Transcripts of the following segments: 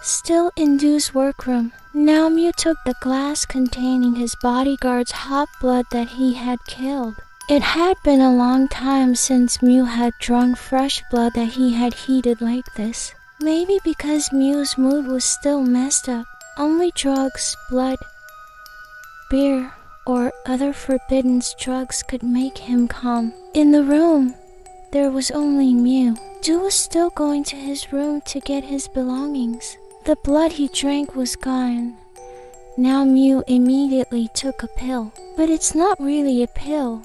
Still in Dew's workroom, now Mew took the glass containing his bodyguard's hot blood that he had killed. It had been a long time since Mew had drunk fresh blood that he had heated like this. Maybe because Mew's mood was still messed up. Only drugs, blood, beer, or other forbidden drugs could make him calm. In the room, there was only Mew. Dew was still going to his room to get his belongings. The blood he drank was gone. Now Mew immediately took a pill. But it's not really a pill.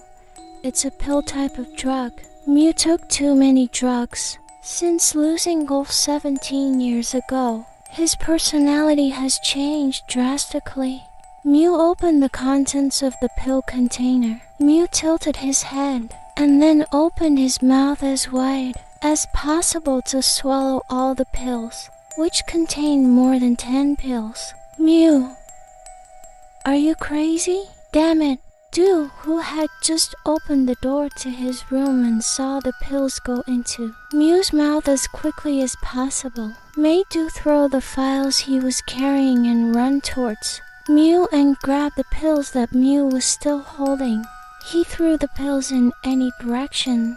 It's a pill type of drug. Mew took too many drugs. Since losing Gulf 17 years ago, his personality has changed drastically. Mew opened the contents of the pill container. Mew tilted his head and then opened his mouth as wide as possible to swallow all the pills, which contained more than 10 pills. Mew, are you crazy? Damn it. Dew, who had just opened the door to his room and saw the pills go into Mew's mouth as quickly as possible, made Dew throw the files he was carrying and run towards Mew and grab the pills that Mew was still holding. He threw the pills in any direction.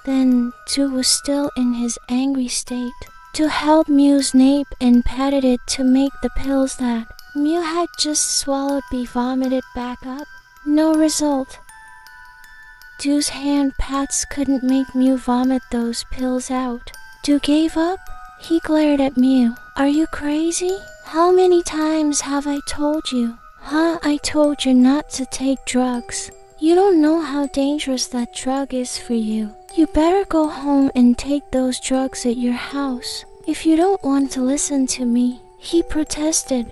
Then Dew was still in his angry state. Dew held Mew's nape and patted it to make the pills that Mew had just swallowed be vomited back up. No result. Dew's hand pats couldn't make Mew vomit those pills out. Dew gave up. He glared at Mew. Are you crazy? How many times have I told you? Huh? I told you not to take drugs. You don't know how dangerous that drug is for you. You better go home and take those drugs at your house. If you don't want to listen to me, he protested.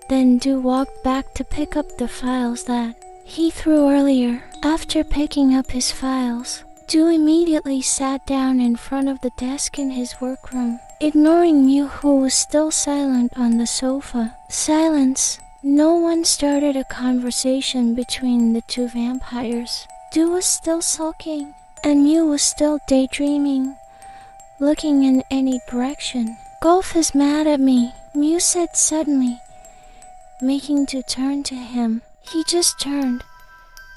Then Dew walked back to pick up the files that he threw earlier. After picking up his files, Dew immediately sat down in front of the desk in his workroom, ignoring Mew, who was still silent on the sofa. Silence. No one started a conversation between the two vampires. Dew was still sulking, and Mew was still daydreaming, looking in any direction. Gulf is mad at me, Mew said suddenly, making Dew turn to him. He just turned,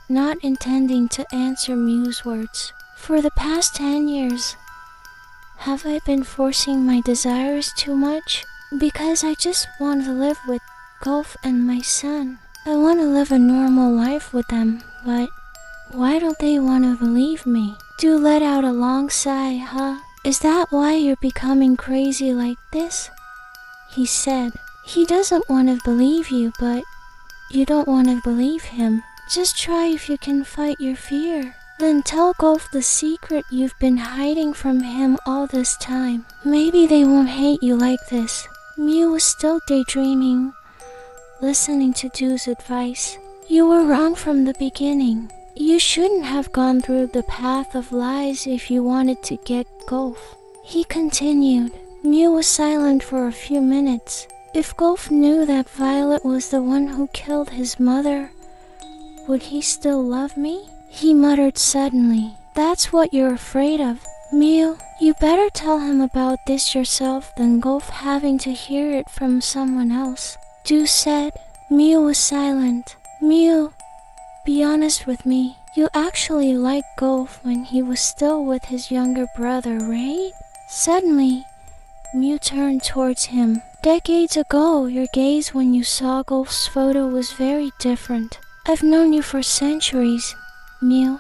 not intending to answer Mew's words. For the past 10 years, have I been forcing my desires too much? Because I just want to live with Gulf and my son. I want to live a normal life with them, but why don't they want to believe me? Dew let out a long sigh. Huh? Is that why you're becoming crazy like this? He said. He doesn't want to believe you, but you don't want to believe him. Just try if you can fight your fear. Then tell Gulf the secret you've been hiding from him all this time. Maybe they won't hate you like this. Mew was still daydreaming, listening to Dew's advice. You were wrong from the beginning. You shouldn't have gone through the path of lies if you wanted to get Gulf. He continued. Mew was silent for a few minutes. If Gulf knew that Violet was the one who killed his mother, would he still love me? He muttered suddenly. That's what you're afraid of. Mew, you better tell him about this yourself than Gulf having to hear it from someone else. Dew said. Mew was silent. Mew, be honest with me. You actually liked Gulf when he was still with his younger brother, right? Suddenly, Mew turned towards him. Decades ago, your gaze when you saw Gulf's photo was very different. I've known you for centuries, Mew.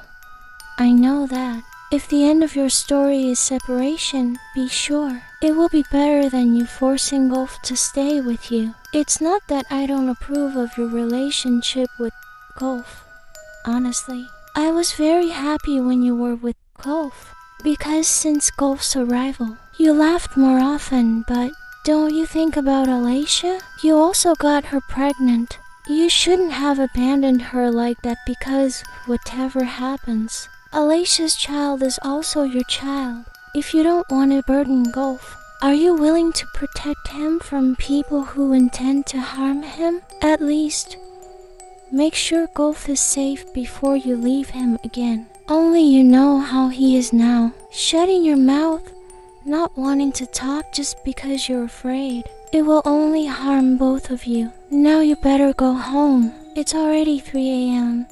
I know that. If the end of your story is separation, be sure it will be better than you forcing Gulf to stay with you. It's not that I don't approve of your relationship with Gulf. Honestly, I was very happy when you were with Gulf, because since Gulf's arrival, you laughed more often, but don't you think about Alicia? You also got her pregnant. You shouldn't have abandoned her like that because whatever happens, Alicia's child is also your child. If you don't want to burden Gulf, are you willing to protect him from people who intend to harm him? At least, make sure Gulf is safe before you leave him again. Only you know how he is now, shutting your mouth, not wanting to talk just because you're afraid. It will only harm both of you. Now you better go home. It's already 3 a.m.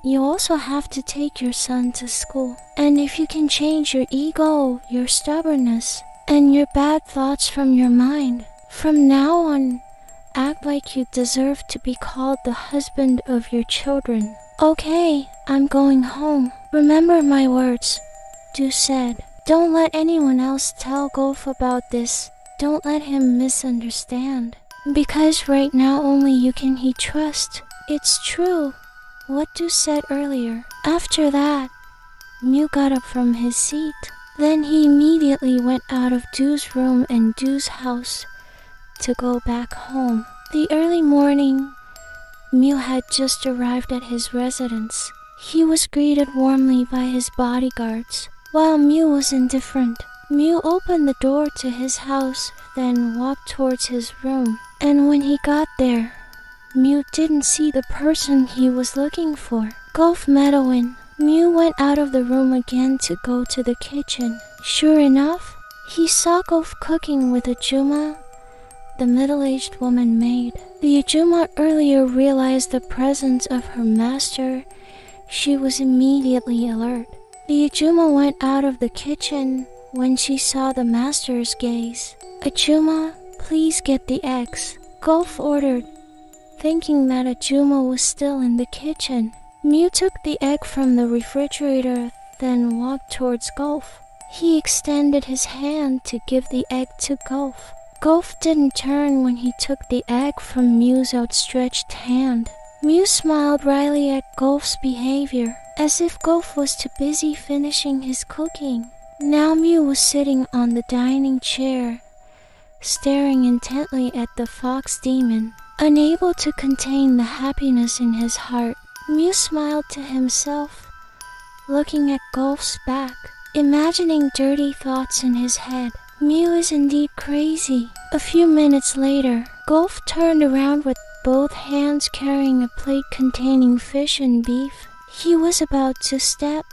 You also have to take your son to school. And if you can change your ego, your stubbornness, and your bad thoughts from your mind, from now on, act like you deserve to be called the husband of your children. Okay, I'm going home. Remember my words. Du said. Don't let anyone else tell Golf about this. Don't let him misunderstand. Because right now only you can he trust. It's true, what Du said earlier. After that, Mew got up from his seat. Then he immediately went out of Du's room and Du's house to go back home. The early morning, Mew had just arrived at his residence. He was greeted warmly by his bodyguards. While Mew was indifferent, Mew opened the door to his house, then walked towards his room. And when he got there, Mew didn't see the person he was looking for. Golf Meadowin. Mew went out of the room again to go to the kitchen. Sure enough, he saw Golf cooking with Ajuma, the middle-aged woman maid. The Ajuma earlier realized the presence of her master. She was immediately alert. The Ajuma went out of the kitchen when she saw the master's gaze. Ajuma, please get the eggs, Golf ordered, thinking that Ajuma was still in the kitchen. Mew took the egg from the refrigerator, then walked towards Golf. He extended his hand to give the egg to Golf. Golf didn't turn when he took the egg from Mew's outstretched hand. Mew smiled wryly at Golf's behavior, as if Golf was too busy finishing his cooking. Now Mew was sitting on the dining chair, staring intently at the fox demon, unable to contain the happiness in his heart. Mew smiled to himself, looking at Golf's back, imagining dirty thoughts in his head. Mew is indeed crazy. A few minutes later, Golf turned around with both hands carrying a plate containing fish and beef. He was about to step.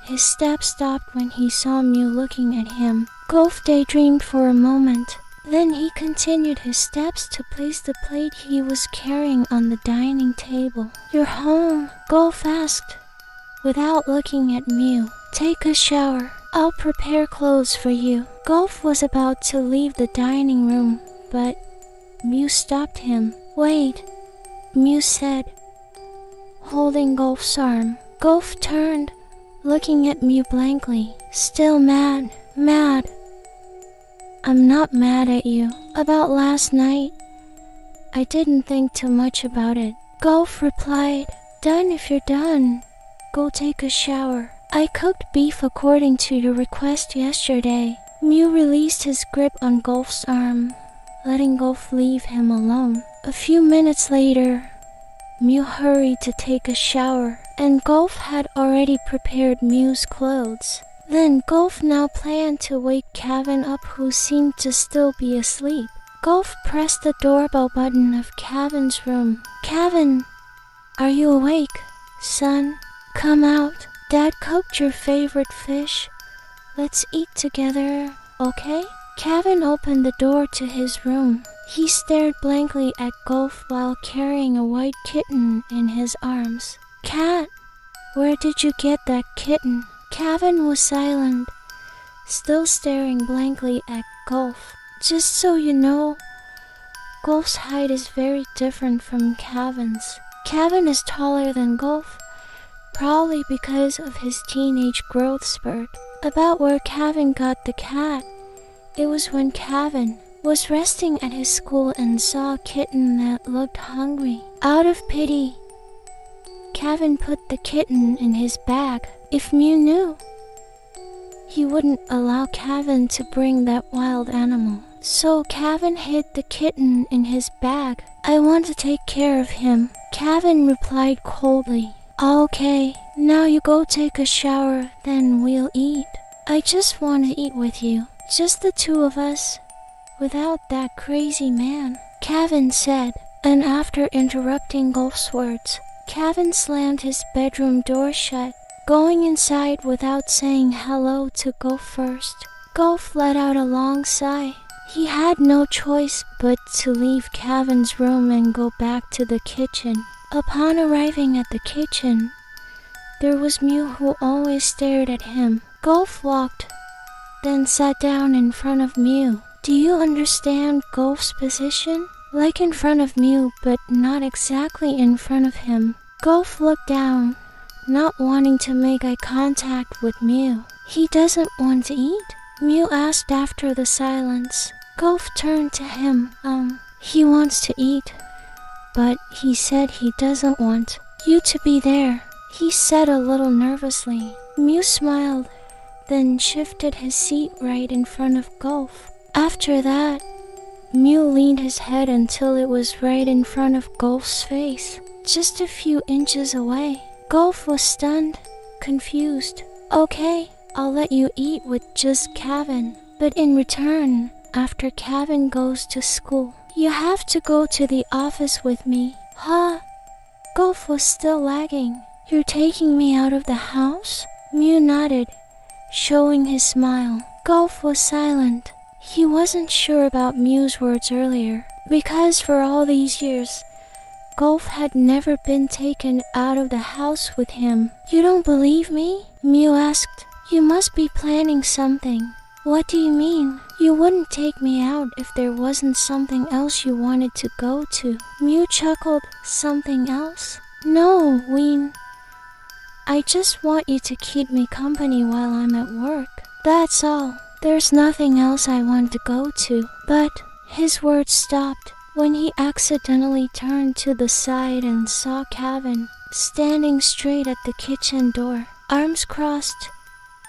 His step stopped when he saw Mew looking at him. Golf daydreamed for a moment. Then he continued his steps to place the plate he was carrying on the dining table. "You're home?" Golf asked, without looking at Mew. "Take a shower. I'll prepare clothes for you." Golf was about to leave the dining room, but Mew stopped him. "Wait," Mew said, holding Golf's arm. Golf turned, looking at Mew blankly. "Still mad?" "Mad? I'm not mad at you. About last night, I didn't think too much about it." Golf replied, "Done if you're done. Go take a shower. I cooked beef according to your request yesterday." Mew released his grip on Golf's arm, letting Golf leave him alone. A few minutes later, Mew hurried to take a shower, and Golf had already prepared Mew's clothes. Then Golf now planned to wake Kevin up, who seemed to still be asleep. Golf pressed the doorbell button of Kevin's room. "Kevin, are you awake? Son, come out. Dad cooked your favorite fish. Let's eat together, okay?" Kevin opened the door to his room. He stared blankly at Golf while carrying a white kitten in his arms. "Cat, where did you get that kitten?" Kevin was silent, still staring blankly at Golf. "Just so you know, Golf's height is very different from Kevin's. Kevin is taller than Golf, probably because of his teenage growth spurt." About where Kevin got the cat, it was when Kevin was resting at his school and saw a kitten that looked hungry. Out of pity, Kevin put the kitten in his bag. If Mew knew, he wouldn't allow Kevin to bring that wild animal. So Kevin hid the kitten in his bag. "I want to take care of him," Kevin replied coldly. "Okay, now you go take a shower, then we'll eat." "I just want to eat with you, just the two of us, without that crazy man," Kevin said. And after interrupting Golf's words, Kevin slammed his bedroom door shut, going inside without saying hello to Golf first. Golf let out a long sigh. He had no choice but to leave Kevin's room and go back to the kitchen. Upon arriving at the kitchen, there was Mew, who always stared at him. Gulf walked, then sat down in front of Mew. Do you understand Gulf's position? Like in front of Mew, but not exactly in front of him. Gulf looked down, not wanting to make eye contact with Mew. He doesn't want to eat? Mew asked after the silence. Gulf turned to him. He wants to eat, but he said he doesn't want you to be there, he said a little nervously. Mew smiled, then shifted his seat right in front of Gulf. After that, Mew leaned his head until it was right in front of Gulf's face, just a few inches away. Gulf was stunned, confused. Okay, I'll let you eat with just Kevin, but in return, after Kevin goes to school, you have to go to the office with me. Huh? Gulf was still lagging. You're taking me out of the house? Mew nodded, showing his smile. Gulf was silent. He wasn't sure about Mew's words earlier, because for all these years, Gulf had never been taken out of the house with him. You don't believe me? Mew asked. You must be planning something. What do you mean? You wouldn't take me out if there wasn't something else you wanted to go to. Mew chuckled. Something else? No, Ween. I just want you to keep me company while I'm at work. That's all. There's nothing else I want to go to. But his words stopped when he accidentally turned to the side and saw Kevin standing straight at the kitchen door, arms crossed,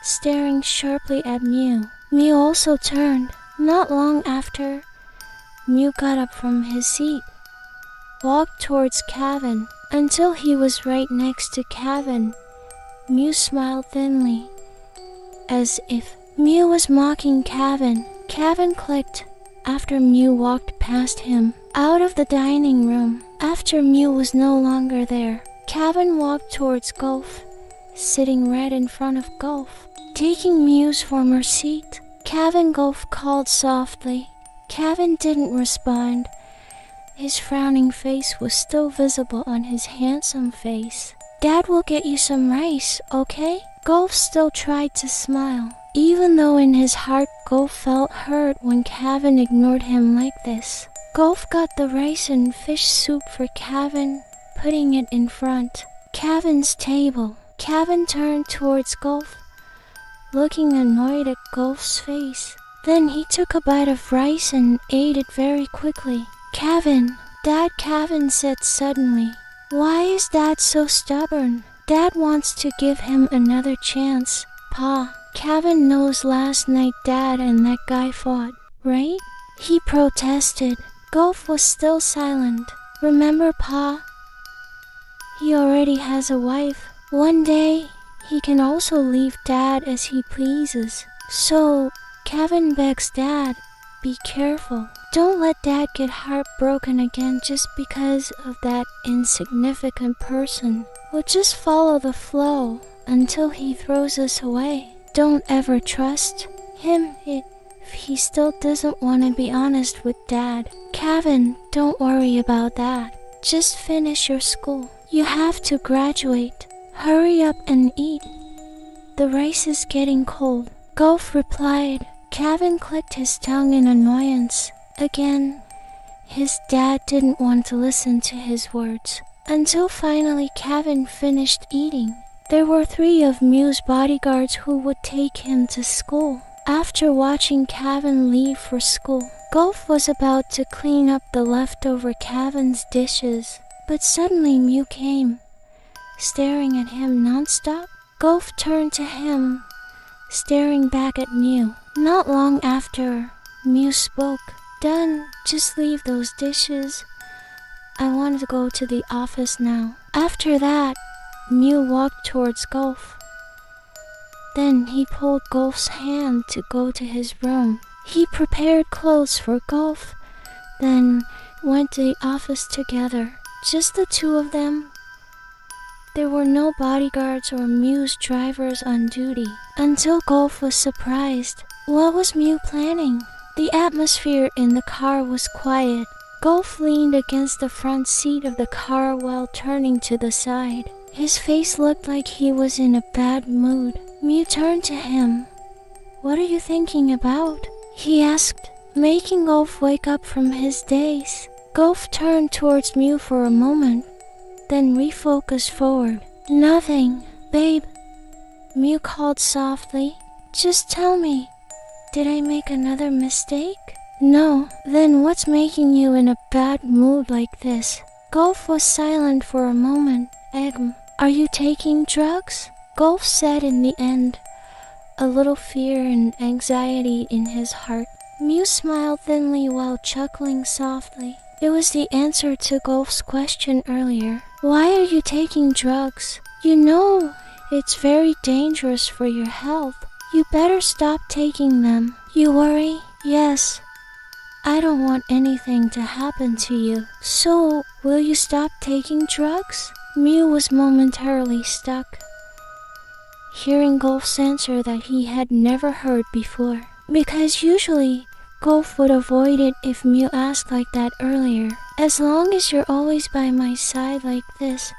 staring sharply at Mew. Mew also turned. Not long after, Mew got up from his seat, walked towards Kevin until he was right next to Kevin. Mew smiled thinly, as if Mew was mocking Kevin. Kevin clicked after Mew walked past him, out of the dining room. After Mew was no longer there, Kevin walked towards Gulf, sitting right in front of Gulf, taking Mew's former seat. Kevin, Gulf called softly. Kevin didn't respond. His frowning face was still visible on his handsome face. Dad will get you some rice, okay? Gulf still tried to smile, even though in his heart Gulf felt hurt when Kevin ignored him like this. Gulf got the rice and fish soup for Kevin, putting it in front Kevin's table. Kevin turned towards Gulf, looking annoyed at Gulf's face. Then he took a bite of rice and ate it very quickly. Kevin, Dad, Kevin said suddenly. Why is Dad so stubborn? Dad wants to give him another chance. Pa, Kevin knows last night Dad and that guy fought, right? He protested. Gulf was still silent. Remember, Pa? He already has a wife. One day, he can also leave Dad as he pleases. So, Kevin begs Dad, be careful. Don't let Dad get heartbroken again just because of that insignificant person. We'll just follow the flow until he throws us away. Don't ever trust him if he still doesn't want to be honest with Dad. Kevin, don't worry about that. Just finish your school. You have to graduate. Hurry up and eat. The rice is getting cold. Gulf replied. Kevin clicked his tongue in annoyance. Again, his dad didn't want to listen to his words. Until finally Kevin finished eating. There were 3 of Mew's bodyguards who would take him to school. After watching Kevin leave for school, Gulf was about to clean up the leftover Kevin's dishes. But suddenly Mew came, staring at him non-stop. Gulf turned to him, staring back at Mew. Not long after, Mew spoke. Done, just leave those dishes. I want to go to the office now. After that, Mew walked towards Gulf. Then he pulled Gulf's hand to go to his room. He prepared clothes for Gulf, then went to the office together. Just the 2 of them. There were no bodyguards or Mew's drivers on duty. Until Gulf was surprised. What was Mew planning? The atmosphere in the car was quiet. Gulf leaned against the front seat of the car while turning to the side. His face looked like he was in a bad mood. Mew turned to him. "What are you thinking about?" he asked, making Gulf wake up from his daze. Gulf turned towards Mew for a moment, then refocused forward. "Nothing, babe," Mew called softly. "Just tell me, did I make another mistake?" "No." "Then what's making you in a bad mood like this?" Gulf was silent for a moment. Are you taking drugs?" Gulf said in the end, a little fear and anxiety in his heart. Mew smiled thinly while chuckling softly. It was the answer to Gulf's question earlier. "Why are you taking drugs? You know it's very dangerous for your health. You better stop taking them." "You worry?" "Yes. I don't want anything to happen to you." "So, will you stop taking drugs?" Mew was momentarily stuck, hearing Gulf's answer that he had never heard before. Because usually, Gulf would avoid it if Mew asked like that earlier. "As long as you're always by my side like this,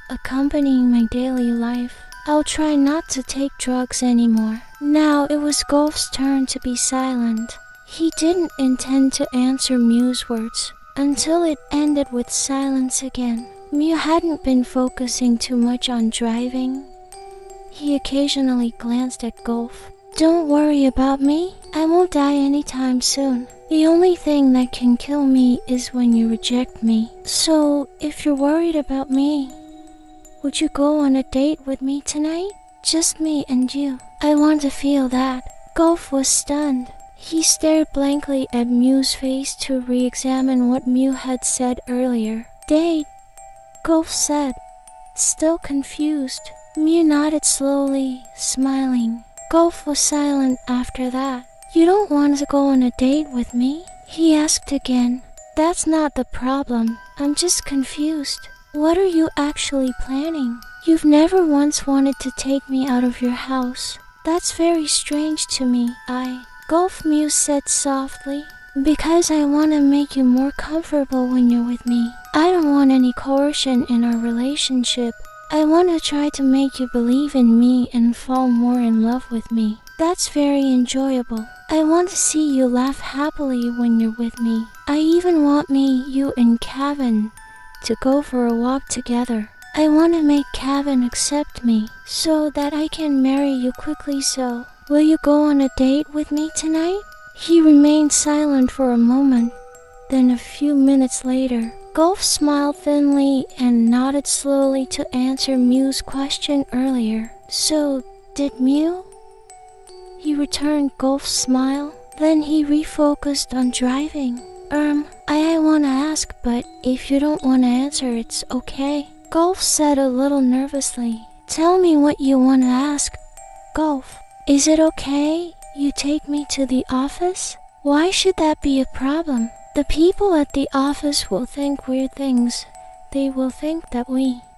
accompanying my daily life, I'll try not to take drugs anymore." Now it was Gulf's turn to be silent. He didn't intend to answer Mew's words until it ended with silence again. Mew hadn't been focusing too much on driving. He occasionally glanced at Gulf. "Don't worry about me. I won't die anytime soon. The only thing that can kill me is when you reject me. So, if you're worried about me, would you go on a date with me tonight? Just me and you. I want to feel that." Gulf was stunned. He stared blankly at Mew's face to re-examine what Mew had said earlier. "Date?" Gulf said, still confused. Mew nodded slowly, smiling. Gulf was silent after that. "You don't want to go on a date with me?" he asked again. "That's not the problem. I'm just confused. What are you actually planning? You've never once wanted to take me out of your house. That's very strange to me." Gulf, Mew said softly, "because I want to make you more comfortable when you're with me. I don't want any coercion in our relationship. I want to try to make you believe in me and fall more in love with me. That's very enjoyable. I want to see you laugh happily when you're with me. I even want you and Kevin to go for a walk together. I want to make Kevin accept me so that I can marry you quickly. So, will you go on a date with me tonight?" He remained silent for a moment. Then a few minutes later, Gulf smiled thinly and nodded slowly to answer Mew's question earlier. "So, did Mew?" He returned Gulf's smile. Then he refocused on driving. I want to ask, but if you don't want to answer, it's okay." Gulf said a little nervously. "Tell me what you want to ask." "Gulf, is it okay you take me to the office?" "Why should that be a problem? The people at the office will think weird things. They will think that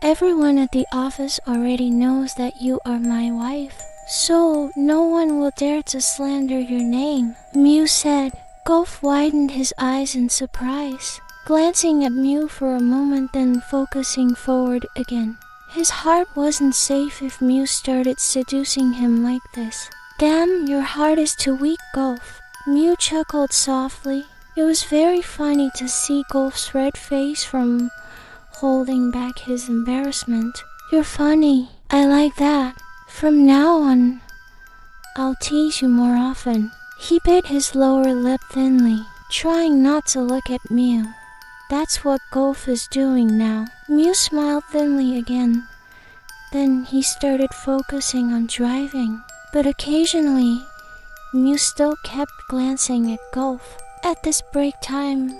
everyone at the office already knows that you are my wife. So no one will dare to slander your name," Mew said. Gulf widened his eyes in surprise, glancing at Mew for a moment, then focusing forward again. His heart wasn't safe if Mew started seducing him like this. "Damn, your heart is too weak, Gulf." Mew chuckled softly. It was very funny to see Gulf's red face from holding back his embarrassment. "You're funny. I like that. From now on, I'll tease you more often." He bit his lower lip thinly, trying not to look at Mew. That's what Gulf is doing now. Mew smiled thinly again. Then he started focusing on driving. But occasionally, Mew still kept glancing at Gulf. At this break time,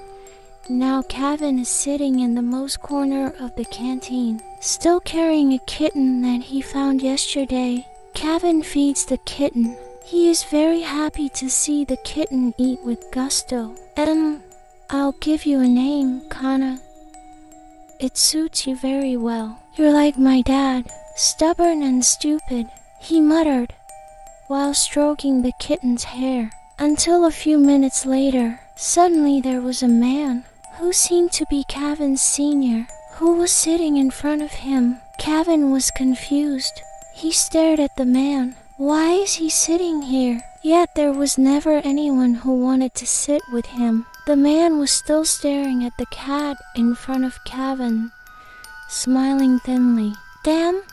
now Kevin is sitting in the most corner of the canteen, still carrying a kitten that he found yesterday. Kevin feeds the kitten. He is very happy to see the kitten eat with gusto. I'll give you a name, Kana. It suits you very well. You're like my dad, stubborn and stupid," he muttered, while stroking the kitten's hair. until a few minutes later, suddenly there was a man, who seemed to be Kevin's senior, who was sitting in front of him. Kevin was confused. He stared at the man. Why is he sitting here? Yet there was never anyone who wanted to sit with him. The man was still staring at the cat in front of Kevin, smiling thinly. Damn!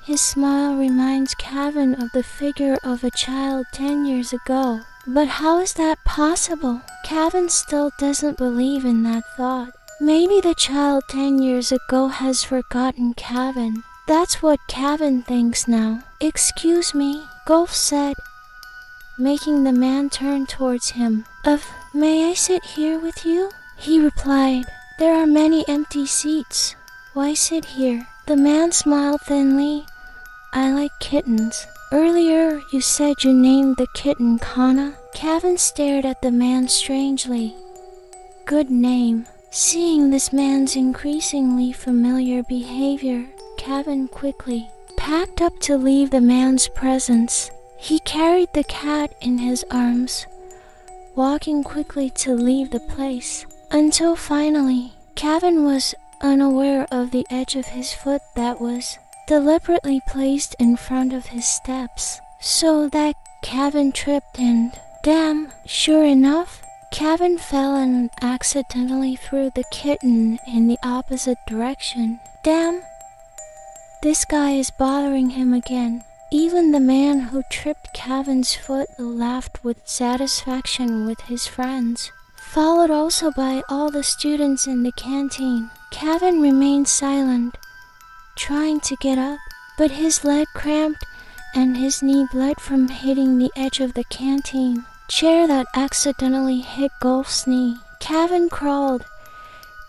His smile reminds Kevin of the figure of a child 10 years ago. But how is that possible? Kevin still doesn't believe in that thought. Maybe the child 10 years ago has forgotten Kevin. That's what Kevin thinks now. Excuse me, Gulf said, making the man turn towards him. May I sit here with you? He replied, there are many empty seats. Why sit here? The man smiled thinly. I like kittens. Earlier you said you named the kitten Kana. Kevin stared at the man strangely. Good name. Seeing this man's increasingly familiar behavior, Kevin quickly packed up to leave the man's presence. He carried the cat in his arms, walking quickly to leave the place, until finally, Kevin was unaware of the edge of his foot that was deliberately placed in front of his steps, so that Kevin tripped and, damn, sure enough, Kevin fell and accidentally threw the kitten in the opposite direction. Damn, this guy is bothering him again. Even the man who tripped Kevin's foot laughed with satisfaction with his friends, followed also by all the students in the canteen. Kevin remained silent, trying to get up, but his leg cramped and his knee bled from hitting the edge of the canteen chair that accidentally hit Gulf's knee. Kevin crawled,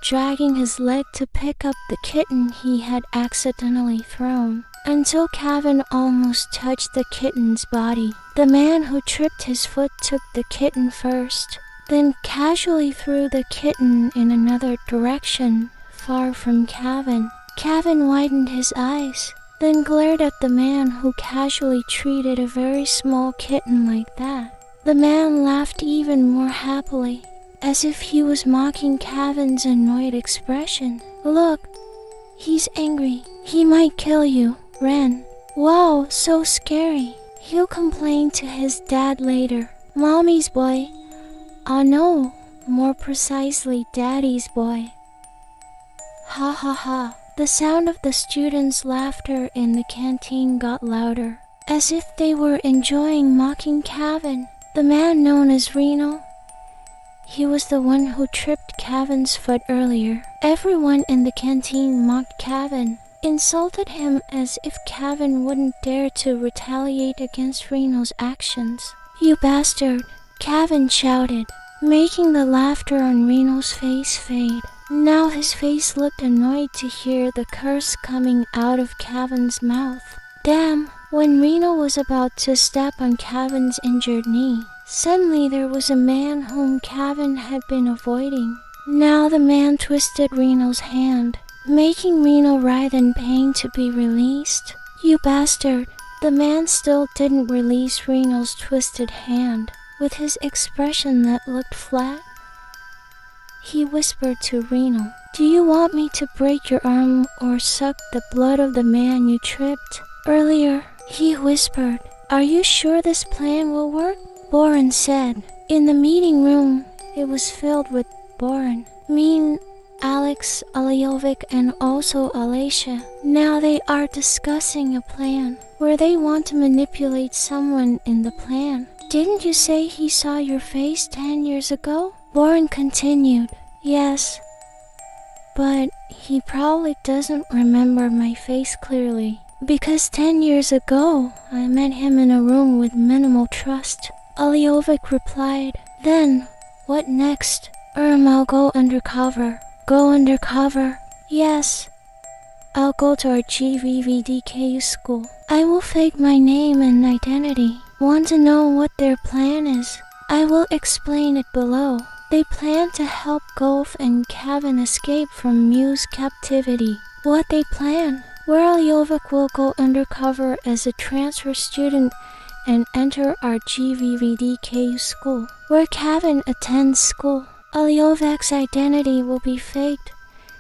dragging his leg to pick up the kitten he had accidentally thrown, until Kevin almost touched the kitten's body. The man who tripped his foot took the kitten first, then casually threw the kitten in another direction, far from Kevin. Kevin widened his eyes, then glared at the man who casually treated a very small kitten like that. The man laughed even more happily, as if he was mocking Kevin's annoyed expression. Look, he's angry. He might kill you, Ren. Wow, so scary. He'll complain to his dad later. Mommy's boy. Oh no, more precisely Daddy's boy. Ha ha ha. The sound of the students' laughter in the canteen got louder, as if they were enjoying mocking Kevin. The man known as Reno, he was the one who tripped Kevin's foot earlier. Everyone in the canteen mocked Kevin, insulted him as if Kevin wouldn't dare to retaliate against Reno's actions. You bastard, Kevin shouted, making the laughter on Reno's face fade. Now his face looked annoyed to hear the curse coming out of Kevin's mouth. Damn! When Reno was about to step on Kevin's injured knee, suddenly there was a man whom Kevin had been avoiding. Now the man twisted Reno's hand, making Reno writhe in pain to be released. You bastard! The man still didn't release Reno's twisted hand. With his expression that looked flat, he whispered to Reno, Do you want me to break your arm or suck the blood of the man you tripped earlier? He whispered, Are you sure this plan will work? Boren said. In the meeting room, it was filled with Boren, Min, Alex, Aliovic, and also Alacia. Now they are discussing a plan where they want to manipulate someone in the plan. Didn't you say he saw your face 10 years ago? Boren continued. Yes, but he probably doesn't remember my face clearly. Because 10 years ago, I met him in a room with minimal trust. Aliovic replied. Then, what next? I'll go undercover. Go undercover? Yes. I'll go to our GVVDKU school. I will fake my name and identity. Want to know what their plan is? I will explain it below. They plan to help Gulf and Kevin escape from Mew's captivity. What they plan? Where Aliovic will go undercover as a transfer student and enter our GVVDKU school, where Kevin attends school. Aliyovic's identity will be faked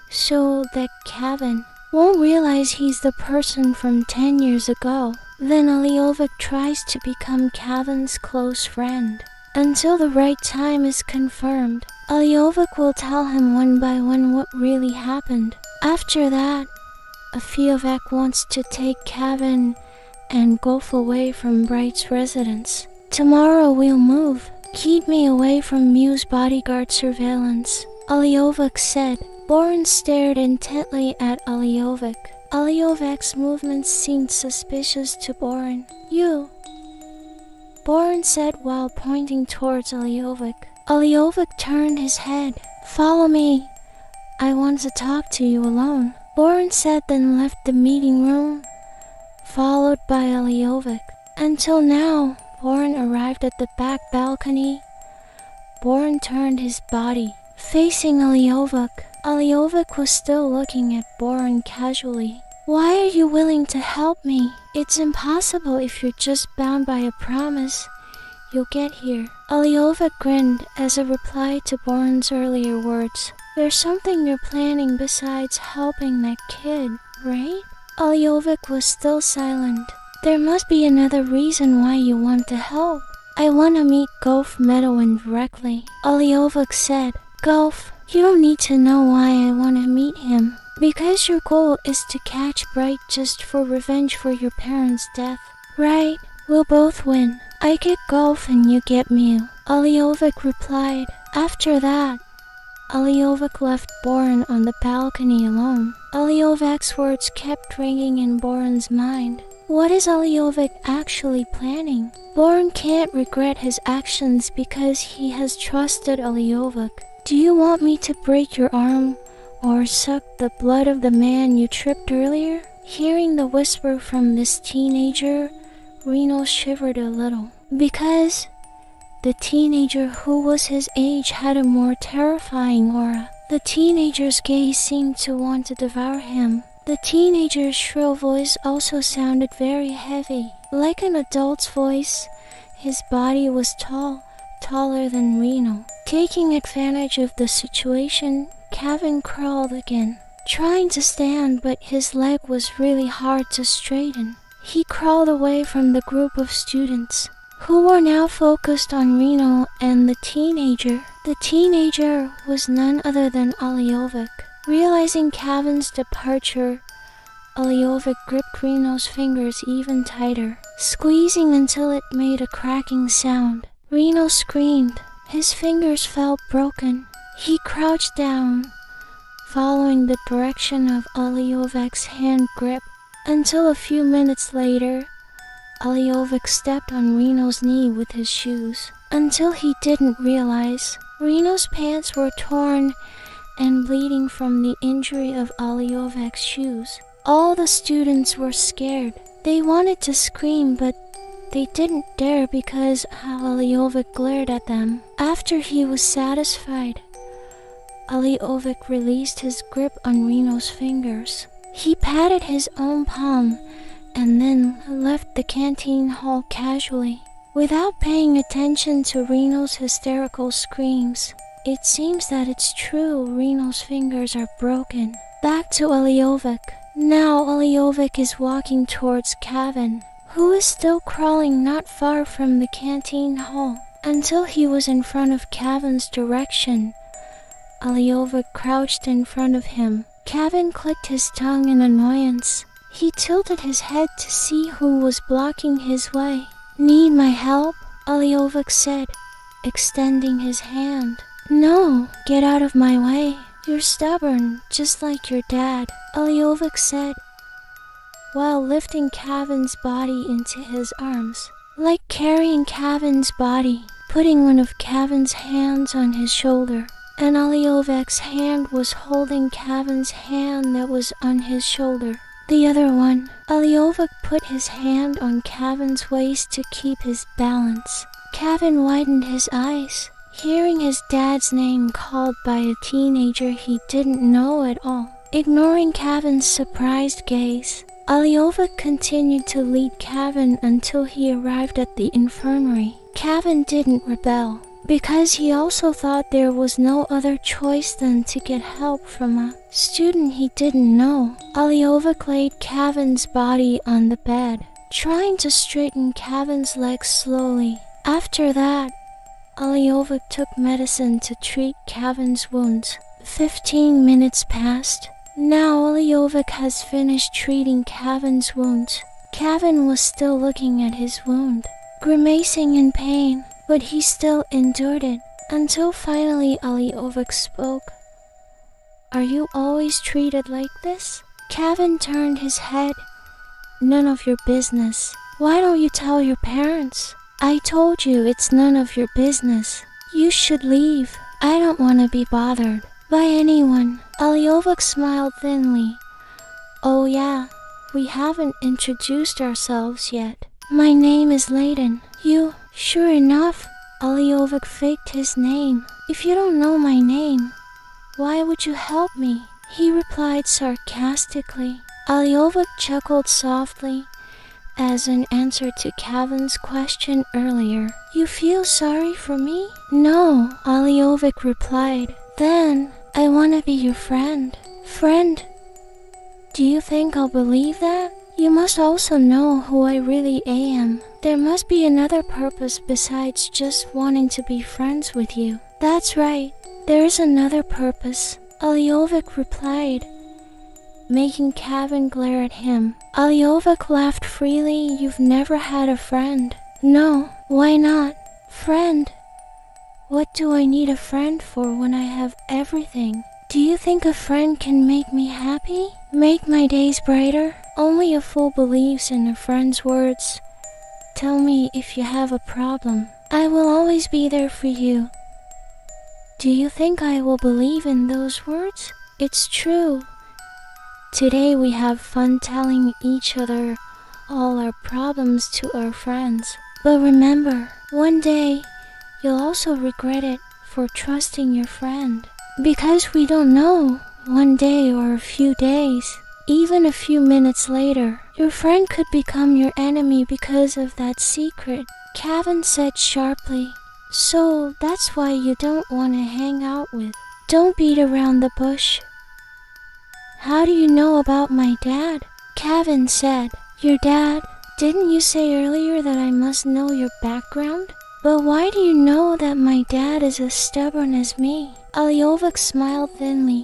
so that Kevin won't realize he's the person from 10 years ago. Then Aliyovic tries to become Kevin's close friend. Until the right time is confirmed, Aliyovic will tell him one by one what really happened. After that, Aliyovic wants to take Kevin and Gulf away from Bright's residence. Tomorrow we'll move. Keep me away from Mew's bodyguard surveillance, Aliyovic said. Boren stared intently at Aliyovic. Aliyovic's movements seemed suspicious to Boren. You, Boren said while pointing towards Aliyovic. Aliyovic turned his head. Follow me. I want to talk to you alone, Boren said, then left the meeting room, followed by Aliyovic. Until now, Boren arrived at the back balcony. Boren turned his body, facing Aliyovic. Aliyovic was still looking at Boren casually. Why are you willing to help me? It's impossible if you're just bound by a promise. You'll get here. Aliyovic grinned as a reply to Boren's earlier words. There's something you're planning besides helping that kid, right? Aliyovic was still silent. There must be another reason why you want to help. I want to meet Gulf Medowin directly, Aliyovic said. Gulf, you don't need to know why I want to meet him. Because your goal is to catch Bright just for revenge for your parents' death. Right, we'll both win. I get Gulf and you get Mew, Aliyovic replied. After that, Aliyovic left Boren on the balcony alone. Aliyovic's words kept ringing in Boren's mind. What is Aliyovic actually planning? Boren can't regret his actions because he has trusted Aliyovic. Do you want me to break your arm or suck the blood of the man you tripped earlier? Hearing the whisper from this teenager, Reno shivered a little. Because the teenager who was his age had a more terrifying aura. The teenager's gaze seemed to want to devour him. The teenager's shrill voice also sounded very heavy. Like an adult's voice, his body was tall, taller than Reno. Taking advantage of the situation, Kevin crawled again, trying to stand, but his leg was really hard to straighten. He crawled away from the group of students, who were now focused on Reno and the teenager. The teenager was none other than Aliyovic. Realizing Kevin's departure, Aliyovic gripped Reno's fingers even tighter, squeezing until it made a cracking sound. Reno screamed. His fingers felt broken. He crouched down, following the direction of Aliyovic's hand grip, until a few minutes later, Aliyovic stepped on Reno's knee with his shoes. Until he didn't realize, Reno's pants were torn and bleeding from the injury of Aliyovic's shoes. All the students were scared. They wanted to scream, but they didn't dare because Aliyovic glared at them. After he was satisfied, Aliyovic released his grip on Reno's fingers. He patted his own palm and then left the canteen hall casually, without paying attention to Reno's hysterical screams. It seems that it's true, Reno's fingers are broken. Back to Aliyovic. Now Aliyovic is walking towards Kevin, who is still crawling not far from the canteen hall. Until he was in front of Kevin's direction, Aliyovic crouched in front of him. Kevin clicked his tongue in annoyance. He tilted his head to see who was blocking his way. Need my help? Aliyovic said, extending his hand. No, get out of my way. You're stubborn, just like your dad, Aliyovic said, while lifting Kevin's body into his arms. Like carrying Kevin's body, putting one of Kevin's hands on his shoulder, and Aliyovic's hand was holding Kevin's hand that was on his shoulder. The other one, Aliyovic put his hand on Kevin's waist to keep his balance. Kevin widened his eyes, hearing his dad's name called by a teenager he didn't know at all. Ignoring Kevin's surprised gaze, Aliovic continued to lead Kevin until he arrived at the infirmary. Kevin didn't rebel, because he also thought there was no other choice than to get help from a student he didn't know. Aliovic laid Kevin's body on the bed, trying to straighten Kevin's legs slowly. After that, Aliovic took medicine to treat Kevin's wounds. 15 minutes passed. Now Aliovic has finished treating Kevin's wounds. Kevin was still looking at his wound, grimacing in pain, but he still endured it, until finally Aliovic spoke. "Are you always treated like this?" Kevin turned his head. "None of your business. Why don't you tell your parents?" "I told you it's none of your business. You should leave. I don't want to be bothered by anyone." Aliovic smiled thinly. "Oh yeah, we haven't introduced ourselves yet. My name is Layden. You..." Sure enough, Aliovic faked his name. "If you don't know my name, why would you help me?" he replied sarcastically. Aliovic chuckled softly as an answer to Kevin's question earlier. "You feel sorry for me?" "No," Aliovic replied. "Then I want to be your friend." "Friend? Do you think I'll believe that? You must also know who I really am. There must be another purpose besides just wanting to be friends with you." "That's right, there is another purpose," Aliovic replied, making Kevin glare at him. Aliovic laughed freely. "You've never had a friend?" "No, why not?" "Friend? What do I need a friend for when I have everything? Do you think a friend can make me happy? Make my days brighter? Only a fool believes in a friend's words. Tell me if you have a problem. I will always be there for you." "Do you think I will believe in those words?" "It's true. Today we have fun telling each other all our problems to our friends. But remember, one day you'll also regret it for trusting your friend. Because we don't know, one day or a few days, even a few minutes later, your friend could become your enemy because of that secret," Kevin said sharply. "So that's why you don't want to hang out with. Don't beat around the bush." "How do you know about my dad?" Kevin said. "Your dad? Didn't you say earlier that I must know your background? But why do you know that my dad is as stubborn as me?" Aliovic smiled thinly.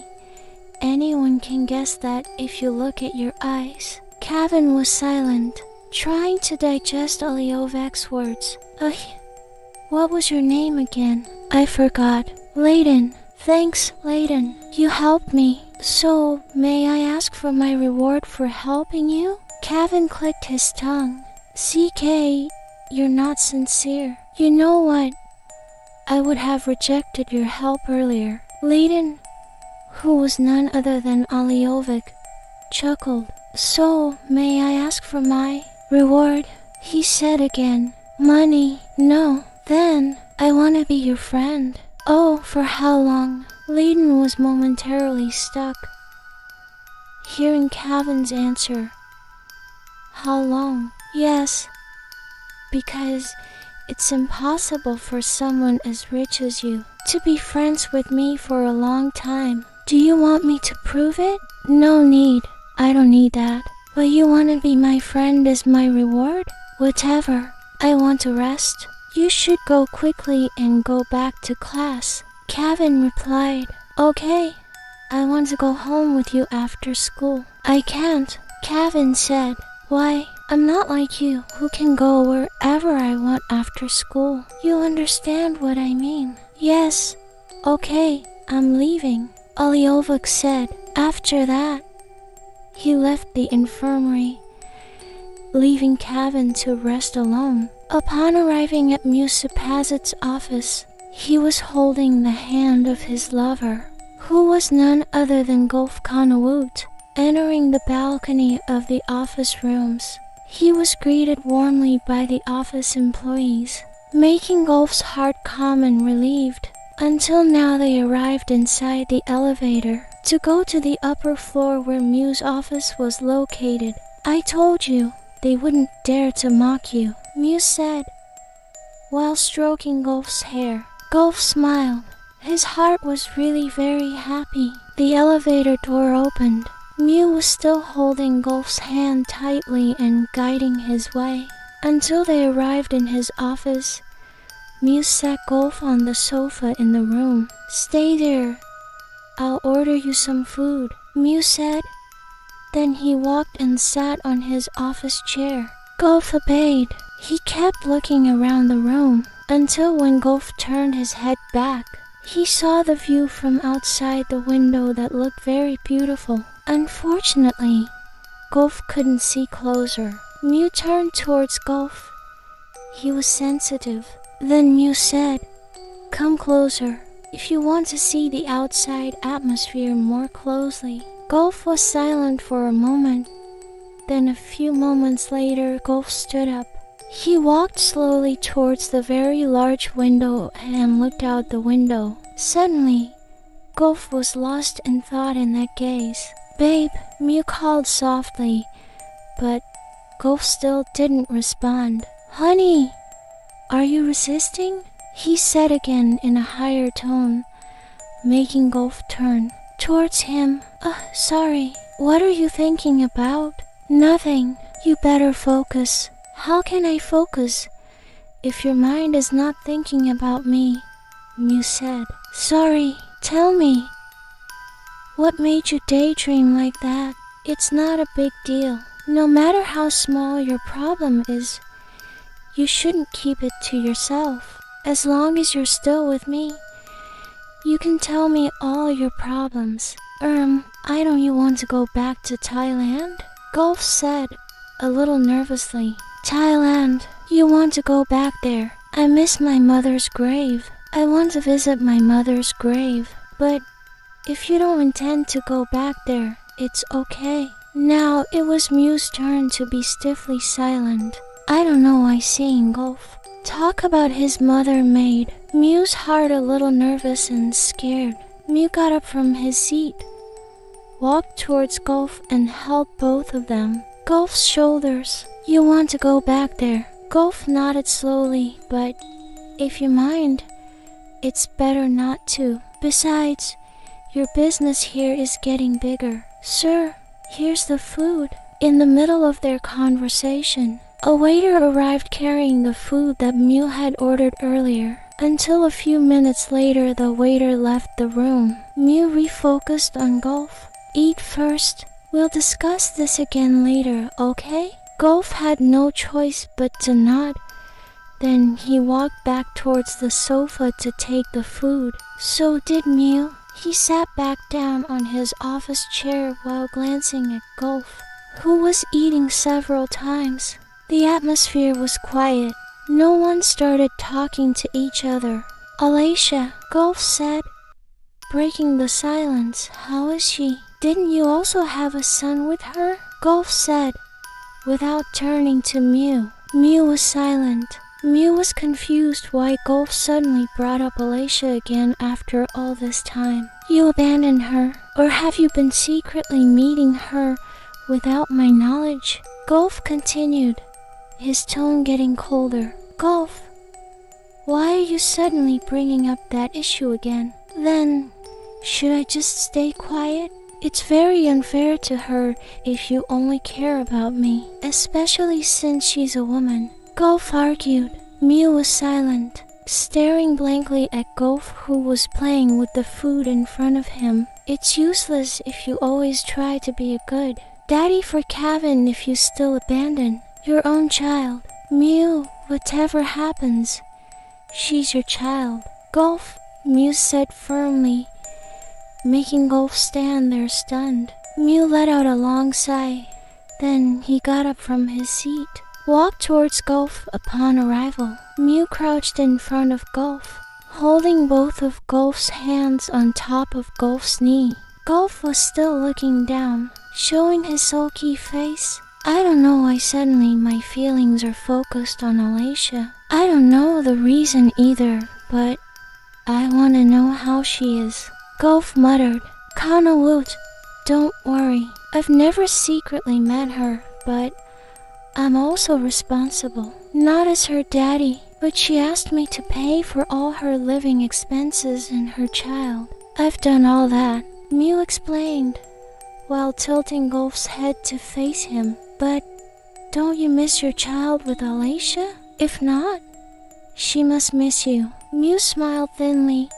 "Anyone can guess that if you look at your eyes." Kevin was silent, trying to digest Aliovic's words. What was your name again?" "I forgot." "Layden." "Thanks, Layden. You helped me. So, may I ask for my reward for helping you?" Kevin clicked his tongue. "CK, you're not sincere. You know what? I would have rejected your help earlier." Layden, who was none other than Aliovic, chuckled. "So, may I ask for my reward?" he said again. "Money? No. Then, I want to be your friend." "Oh, for how long?" Layden was momentarily stuck, hearing Kevin's answer. "How long?" "Yes, because it's impossible for someone as rich as you to be friends with me for a long time." "Do you want me to prove it?" "No need. I don't need that. But you want to be my friend as my reward?" "Whatever. I want to rest." "You should go quickly and go back to class," Kevin replied. "Okay. I want to go home with you after school." "I can't," Kevin said. "Why? I'm not like you, who can go wherever I want after school. You understand what I mean?" "Yes. Okay, I'm leaving," Aliovic said. After that, he left the infirmary, leaving Kevin to rest alone. Upon arriving at Mew Suppasit's office, he was holding the hand of his lover, who was none other than Gulf Kanawut. Entering the balcony of the office rooms, he was greeted warmly by the office employees, making Gulf's heart calm and relieved. Until now they arrived inside the elevator to go to the upper floor where Mew's office was located. I told you they wouldn't dare to mock you, Mew said, while stroking Golf's hair. Golf smiled. His heart was really very happy. The elevator door opened. Mew was still holding Golf's hand tightly and guiding his way. Until they arrived in his office, Mew sat Golf on the sofa in the room. Stay there. I'll order you some food, Mew said. Then he walked and sat on his office chair. Golf obeyed. He kept looking around the room until when Golf turned his head back, he saw the view from outside the window that looked very beautiful. Unfortunately, Golf couldn't see closer. Mew turned towards Golf. He was sensitive. Then Mew said, "Come closer if you want to see the outside atmosphere more closely." Golf was silent for a moment. Then a few moments later, Golf stood up. He walked slowly towards the very large window and looked out the window. Suddenly, Golf was lost in thought in that gaze. "Babe," Mew called softly, but Golf still didn't respond. "Honey, are you resisting?" he said again in a higher tone, making Golf turn towards him. Sorry, what are you thinking about?" "Nothing. You better focus." "How can I focus if your mind is not thinking about me?" Mew said. "Sorry, tell me. What made you daydream like that?" "It's not a big deal. No matter how small your problem is, you shouldn't keep it to yourself. As long as you're still with me, you can tell me all your problems." I don't you want to go back to Thailand?" Golf said, a little nervously. "Thailand? You want to go back there? I miss my mother's grave. I want to visit my mother's grave. But if you don't intend to go back there, it's okay." Now it was Mew's turn to be stiffly silent. I don't know why seeing Golf talk about his mother made Mew's heart a little nervous and scared. Mew got up from his seat, walked towards Golf and held both of them. Golf's shoulders. "You want to go back there?" Golf nodded slowly, "But if you mind, it's better not to. Besides, your business here is getting bigger." "Sir, here's the food." In the middle of their conversation, a waiter arrived carrying the food that Mew had ordered earlier. Until a few minutes later, the waiter left the room. Mew refocused on Golf. "Eat first. We'll discuss this again later, okay?" Golf had no choice but to nod. Then he walked back towards the sofa to take the food. So did Mew. He sat back down on his office chair while glancing at Golf, who was eating several times. The atmosphere was quiet. No one started talking to each other. "Alacia," Golf said, breaking the silence. "How is she? Didn't you also have a son with her?" Golf said, without turning to Mew. Mew was silent. Mew was confused why Golf suddenly brought up Alacia again after all this time. "You abandoned her, or have you been secretly meeting her without my knowledge?" Golf continued, his tone getting colder. "Golf, why are you suddenly bringing up that issue again? Then, should I just stay quiet? It's very unfair to her if you only care about me, especially since she's a woman." Golf argued. Mew was silent, staring blankly at Golf, who was playing with the food in front of him. "It's useless if you always try to be a good daddy for Kevin if you still abandon your own child. Mew, whatever happens, she's your child." "Golf," Mew said firmly, making Golf stand there stunned. Mew let out a long sigh. Then he got up from his seat, walked towards Golf. Upon arrival, Mew crouched in front of Golf, holding both of Golf's hands on top of Golf's knee. Golf was still looking down, showing his sulky face. I don't know why suddenly my feelings are focused on Alacia. I don't know the reason either, but I want to know how she is. Golf muttered. "Kanawut, don't worry. I've never secretly met her." but I'm also responsible. Not as her daddy, but she asked me to pay for all her living expenses and her child. I've done all that, Mew explained, while tilting Gulf's head to face him. But don't you miss your child with Alicia? If not, she must miss you. Mew smiled thinly.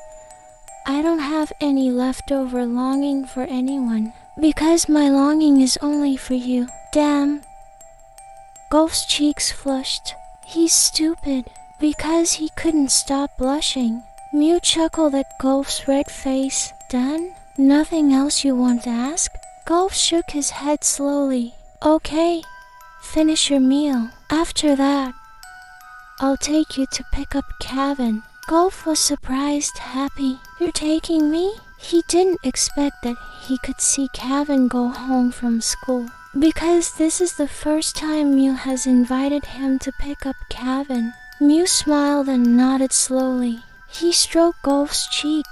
I don't have any leftover longing for anyone, because my longing is only for you. Damn. Gulf's cheeks flushed. He's stupid, because he couldn't stop blushing. Mew chuckled at Gulf's red face. Done? Nothing else you want to ask? Gulf shook his head slowly. Okay, finish your meal. After that, I'll take you to pick up Kevin. Gulf was surprised, happy. You're taking me? He didn't expect that he could see Kevin go home from school, because this is the first time Mew has invited him to pick up Kevin. Mew smiled and nodded slowly. He stroked Gulf's cheek.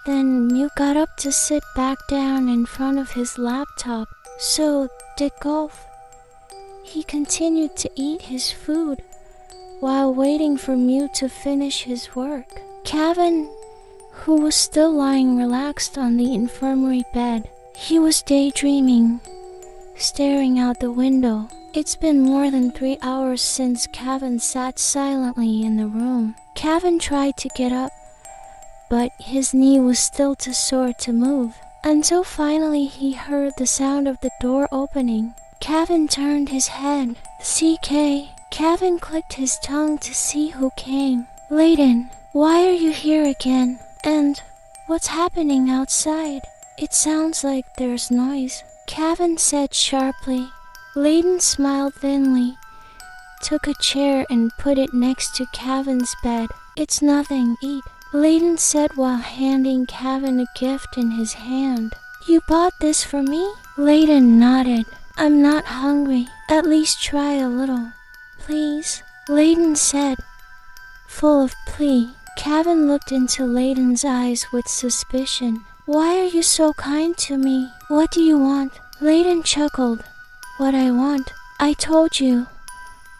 Then Mew got up to sit back down in front of his laptop. So did Gulf. He continued to eat his food while waiting for Mew to finish his work. Kevin, who was still lying relaxed on the infirmary bed, he was daydreaming, staring out the window. It's been more than 3 hours since Kevin sat silently in the room. Kevin tried to get up, but his knee was still too sore to move, until finally he heard the sound of the door opening. Kevin turned his head. CK. Kevin clicked his tongue to see who came. Layden, why are you here again? And what's happening outside? It sounds like there's noise, Kevin said sharply. Layden smiled thinly, took a chair and put it next to Kevin's bed. It's nothing, eat, Layden said while handing Kevin a gift in his hand. You bought this for me? Layden nodded. I'm not hungry. At least try a little, please, Layden said, full of plea. Kevin looked into Layden's eyes with suspicion. Why are you so kind to me? What do you want? Layden chuckled. What I want? I told you.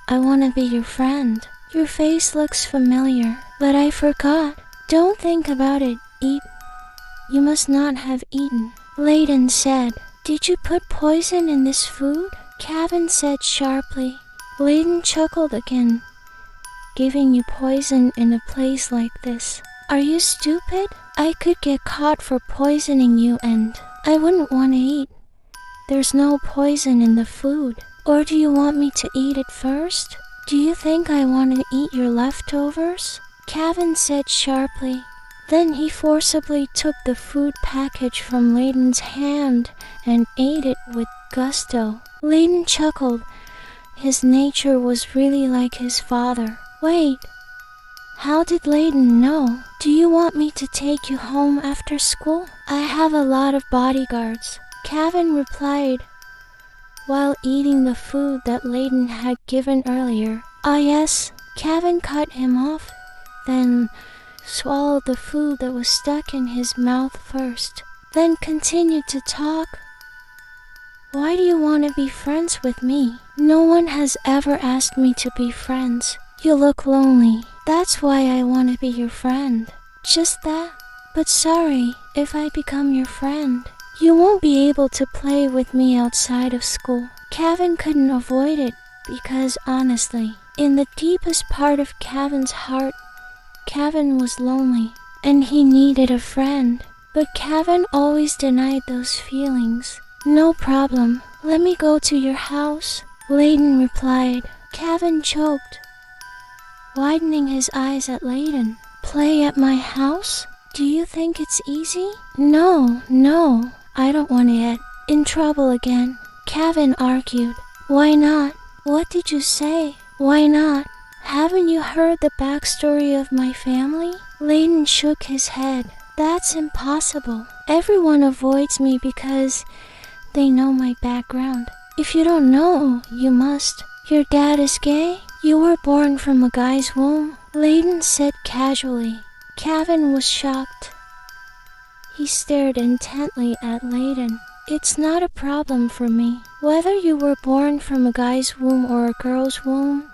I want to be your friend. Your face looks familiar, but I forgot. Don't think about it, eat. You must not have eaten, Layden said. Did you put poison in this food? Kevin said sharply. Layden chuckled again. Giving you poison in a place like this. Are you stupid? I could get caught for poisoning you and I wouldn't want to eat. There's no poison in the food. Or do you want me to eat it first? Do you think I want to eat your leftovers? Kevin said sharply. Then he forcibly took the food package from Layden's hand and ate it with gusto. Layden chuckled. His nature was really like his father. Wait, how did Layden know? Do you want me to take you home after school? I have a lot of bodyguards, Kevin replied, while eating the food that Layden had given earlier. Ah yes, Kevin cut him off, then swallowed the food that was stuck in his mouth first, then continued to talk. Why do you want to be friends with me? No one has ever asked me to be friends. You look lonely. That's why I want to be your friend. Just that. But sorry, if I become your friend, you won't be able to play with me outside of school. Kevin couldn't avoid it because honestly, in the deepest part of Kevin's heart, Kevin was lonely and he needed a friend. But Kevin always denied those feelings. No problem. Let me go to your house, Layden replied. Kevin choked, widening his eyes at Layden. Play at my house? Do you think it's easy? No, I don't want to get in trouble again, Kevin argued. Why not? What did you say? Why not? Haven't you heard the backstory of my family? Layden shook his head. That's impossible. Everyone avoids me because they know my background. If you don't know, you must. Your dad is gay? You were born from a guy's womb, Layden said casually. Kevin was shocked. He stared intently at Layden. It's not a problem for me. Whether you were born from a guy's womb or a girl's womb,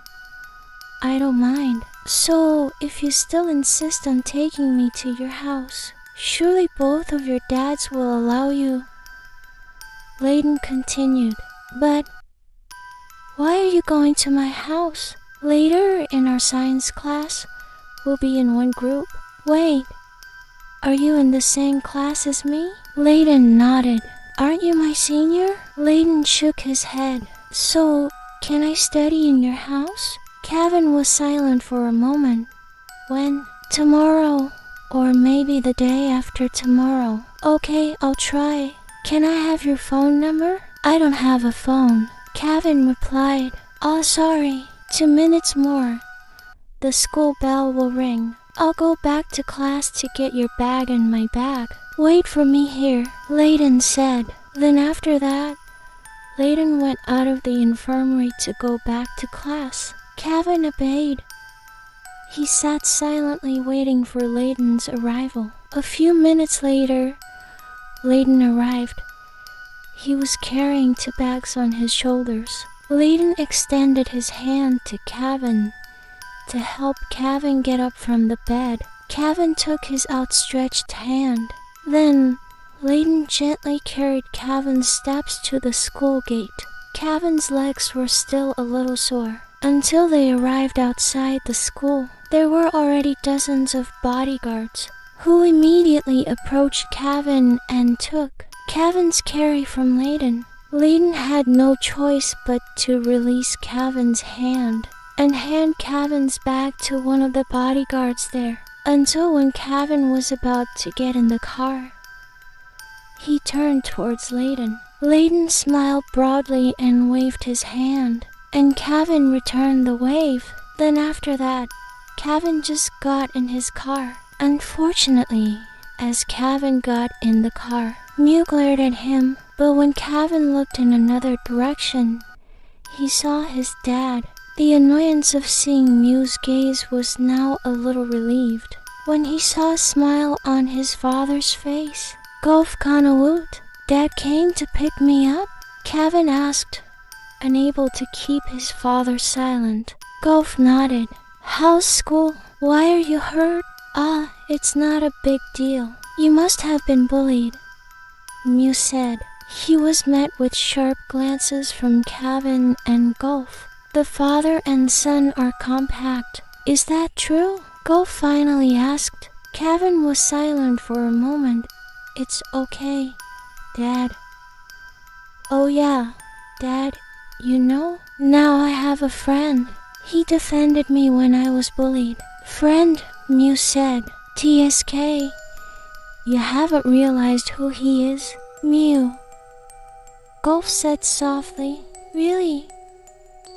I don't mind. So, if you still insist on taking me to your house, surely both of your dads will allow you. Layden continued. But why are you going to my house? Later in our science class, we'll be in one group. Wait, are you in the same class as me? Layden nodded. Aren't you my senior? Layden shook his head. So, can I study in your house? Kevin was silent for a moment. When? Tomorrow, or maybe the day after tomorrow. Okay, I'll try. Can I have your phone number? I don't have a phone. Kevin replied. Oh, sorry. 2 minutes more. The school bell will ring. I'll go back to class to get your bag and my bag. Wait for me here, Layden said. Then after that, Layden went out of the infirmary to go back to class. Kevin obeyed. He sat silently waiting for Layden's arrival. A few minutes later, Layden arrived. He was carrying 2 bags on his shoulders. Layden extended his hand to Kevin to help Kevin get up from the bed. Kevin took his outstretched hand. Then, Layden gently carried Kevin's steps to the school gate. Kevin's legs were still a little sore. Until they arrived outside the school, there were already dozens of bodyguards, who immediately approached Kevin and took Kevin's carry from Layden. Layden had no choice but to release Kevin's hand and hand Kevin's bag to one of the bodyguards there, until when Kevin was about to get in the car, he turned towards Layden. Layden smiled broadly and waved his hand, and Kevin returned the wave. Then after that, Kevin just got in his car. Unfortunately, as Kevin got in the car, Mew glared at him, but when Kevin looked in another direction, he saw his dad. The annoyance of seeing Mew's gaze was now a little relieved when he saw a smile on his father's face. Gulf Kanawut, Dad came to pick me up? Kevin asked, unable to keep his father silent. Gulf nodded. How's school? Why are you hurt? Ah, it's not a big deal. You must have been bullied, Mew said. He was met with sharp glances from Kevin and Gulf. The father and son are compact. Is that true? Gulf finally asked. Kevin was silent for a moment. It's okay, Dad. Oh yeah, Dad, you know, now I have a friend. He defended me when I was bullied. Friend, Mew said. TSK, you haven't realized who he is? Mew. Gulf said softly. Really?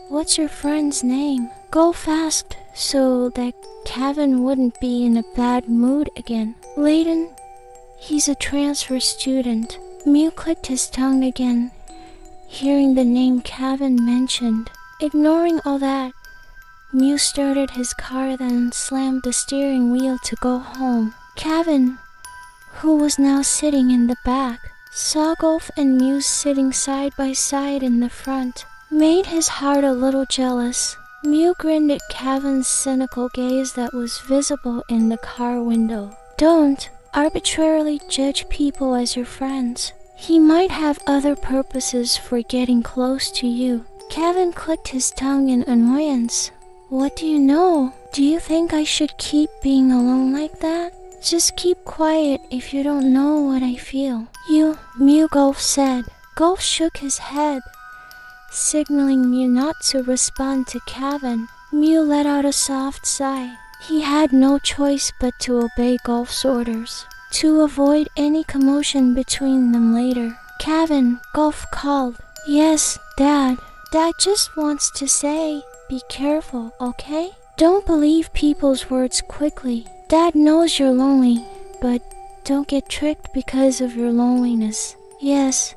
What's your friend's name? Gulf asked so that Kevin wouldn't be in a bad mood again. Layden, he's a transfer student. Mew clicked his tongue again, hearing the name Kevin mentioned. Ignoring all that, Mew started his car, then slammed the steering wheel to go home. Kevin, who was now sitting in the back, saw Gulf and Mew sitting side by side in the front. Made his heart a little jealous. Mew grinned at Kevin's cynical gaze that was visible in the car window. Don't arbitrarily judge people as your friends. He might have other purposes for getting close to you. Kevin clicked his tongue in annoyance. What do you know? Do you think I should keep being alone like that? Just keep quiet if you don't know what I feel. You, Mew, Gulf said. Gulf shook his head, signaling Mew not to respond to Kevin. Mew let out a soft sigh. He had no choice but to obey Gulf's orders, to avoid any commotion between them later. Kevin, Gulf called. Yes, Dad. Dad just wants to say, be careful, okay? Don't believe people's words quickly. Dad knows you're lonely, but don't get tricked because of your loneliness. Yes,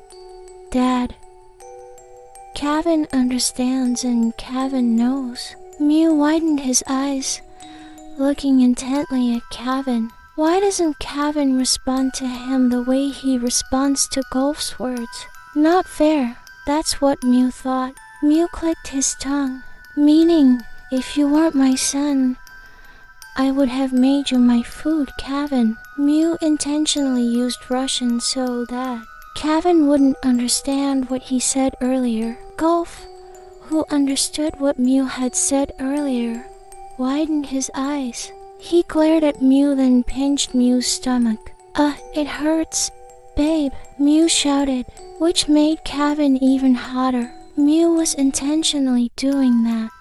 Dad. Kevin understands and Kevin knows. Mew widened his eyes, looking intently at Kevin. Why doesn't Kevin respond to him the way he responds to Gulf's words? Not fair. That's what Mew thought. Mew clicked his tongue, meaning, if you weren't my son, I would have made you my food, Kevin. Mew intentionally used Russian so that Kevin wouldn't understand what he said earlier. Gulf, who understood what Mew had said earlier, widened his eyes. He glared at Mew, then pinched Mew's stomach. It hurts, babe, Mew shouted, which made Kevin even hotter. Mew was intentionally doing that